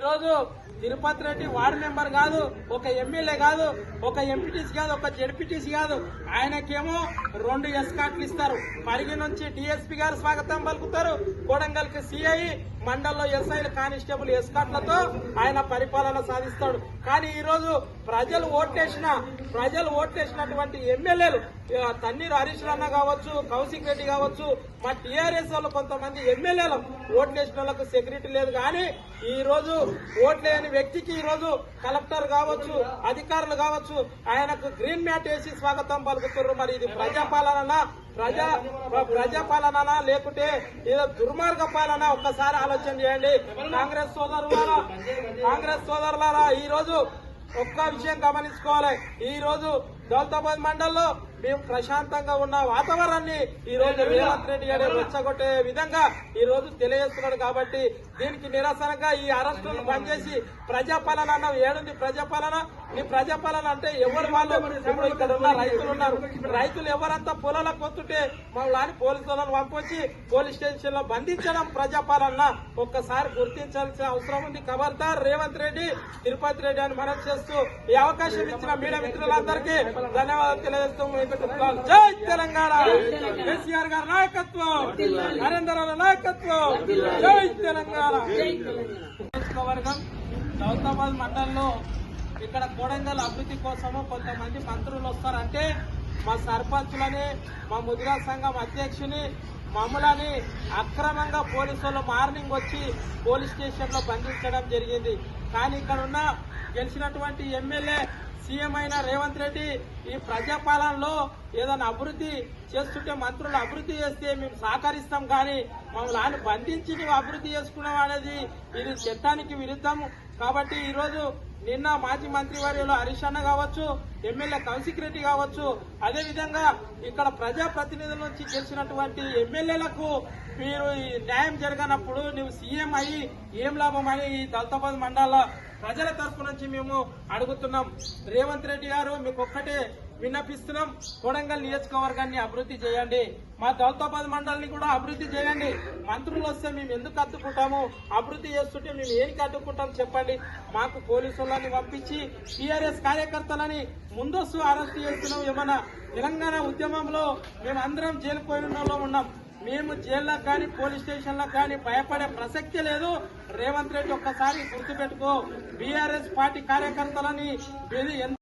రోజు Tirupati Reddy ward member కాదు, ఒక ఎమ్మెల్యే కాదు, ఒక ఎంపీటీసీ కాదు, ఒక జెడ్పీటీసీ కాదు, ఆయనకేమో 2 ఎస్కాట్లు ఇస్తారు. పరిగి నుంచి డిఎస్పీ గారు స్వాగతం పలుకుతారు, కొడంగల్కి సిఐ, మండల్లో ఎస్ఐలు, కానిస్టేబుల్ ఎస్కాట్లతో ఆయన పరిపాలన సాధిస్తాడు. కానీ ఈ రోజు ప్రజలు ఓట్లేసినటువంటి ఎమ్మెల్యేలు తన్నీరు హరీష్ అన్న కావచ్చు, కౌశిక్ రెడ్డి కావచ్చు, మా టీఆర్ఎస్ వాళ్ళు కొంతమంది ఎమ్మెల్యేలు ఓట్లేసిన వాళ్ళకు సెక్యూరిటీ లేదు. కానీ ఈ రోజు ఓట్లేని వ్యక్తికి ఈ రోజు కలెక్టర్ కావచ్చు, అధికారులు కావచ్చు, ఆయనకు గ్రీన్ మ్యాట్ వేసి స్వాగతం పలుకుతున్నారు. మరి ఇది ప్రజాపాలన లేకుంటే ఏదో దుర్మార్గ పాలన? ఒక్కసారి ఆలోచన చేయండి. కాంగ్రెస్ సోదరులారా, ఈ రోజు ఒక్క విషయం గమనించుకోవాలి. ఈ రోజు దౌలతాబాద్ మండల్లో మేము ప్రశాంతంగా ఉన్న వాతావరణాన్ని ఈ రోజు రేవంత్ రెడ్డి గారు రెచ్చగొట్టే విధంగా ఈ రోజు తెలియజేస్తున్నాడు. కాబట్టి దీనికి నిరసనగా ఈ అరెస్టులను బంద్ చేసి ప్రజాపాలన అన్నావు. ఏడుంది ప్రజాపాలన? నీ ప్రజాపాలన అంటే ఎవరు వాళ్ళు? ఇప్పుడు ఇక్కడ ఉన్న రైతులు ఉన్నారు, రైతులు ఎవరంతా పొలాలకు పోతుంటే మమ్మల్ని పోలీసులను పంపించి పోలీస్ స్టేషన్ లో బంధించడం ప్రజాపాలన? ఒక్కసారి గుర్తించాల్సిన అవసరం ఉంది. ఖబర్దార్ రేవంత్ రెడ్డి, తిరుపతి రెడ్డి అని మనం చేస్తూ ఈ అవకాశం ఇచ్చిన మీడియా మిత్రులందరికీ ధన్యవాదాలు తెలియజేస్తూ జై తెలంగాణ, కేసీఆర్ గారి నాయకత్వం, నరేంద్ర నాయకత్వం, జై తెలంగాణ. నియోజకవర్గం దౌలతాబాద్ మండలంలో ఇక్కడ కొడంగల్ అభివృద్ధి కోసము కొంతమంది మంత్రులు వస్తారంటే మా సర్పంచులని, మా ముదిరా సంఘం అధ్యక్షుని, మమ్మల్ని అక్రమంగా పోలీసులు మార్నింగ్ వచ్చి పోలీస్ స్టేషన్ లో బంధించడం జరిగింది. కానీ ఇక్కడ ఉన్న గెలిచినటువంటి ఎమ్మెల్యే, సీఎం అయిన రేవంత్ రెడ్డి ఈ ప్రజాపాలనలో ఏదైనా అభివృద్ధి చేస్తుంటే మంత్రులు అభివృద్ధి చేస్తే మేము సహకరిస్తాం, కానీ మమ్మల్ని బంధించి నువ్వు అభివృద్ధి చేసుకున్నాం అనేది ఇది చట్టానికి విరుద్ధం. కాబట్టి ఈ రోజు నిన్న మాజీ మంత్రివర్యులు హరీష్ అన్న కావచ్చు, ఎమ్మెల్యే కౌశిక్ రెడ్డి కావచ్చు, అదేవిధంగా ఇక్కడ ప్రజాప్రతినిధుల నుంచి గెలిచినటువంటి ఎమ్మెల్యేలకు మీరు న్యాయం జరగనప్పుడు నువ్వు సీఎం అయ్యి ఏం లాభం అని ఈ దౌలతాబాద్ మండల ప్రజల తరఫు నుంచి మేము అడుగుతున్నాం. రేవంత్ రెడ్డి గారు మీకు ఒక్కటే విన్నపిస్తున్నాం, కొడంగల్ నియోజకవర్గాన్ని అభివృద్ధి చేయండి, మా దౌలతాబాద్ మండలిని కూడా అభివృద్ధి చేయండి. మంత్రులు వస్తే మేము ఎందుకు అడ్డుకుంటాము? అభివృద్ధి చేస్తుంటే మేము ఏనికి అడ్డుకుంటాం చెప్పండి? మాకు పోలీసులని పంపించి టీఆర్ఎస్ కార్యకర్తలని ముందస్తు అరెస్ట్ చేస్తున్నాం. ఏమన్నా తెలంగాణ ఉద్యమంలో మేమందరం జైలు పోయిన ఉన్నాం. మేము జైల్లో కానీ పోలీస్ స్టేషన్లో కానీ భయపడే ప్రసక్తి లేదు. రేవంత్ రెడ్డి ఒక్కసారి గుర్తుపెట్టుకో, బీఆర్ఎస్ పార్టీ కార్యకర్తలని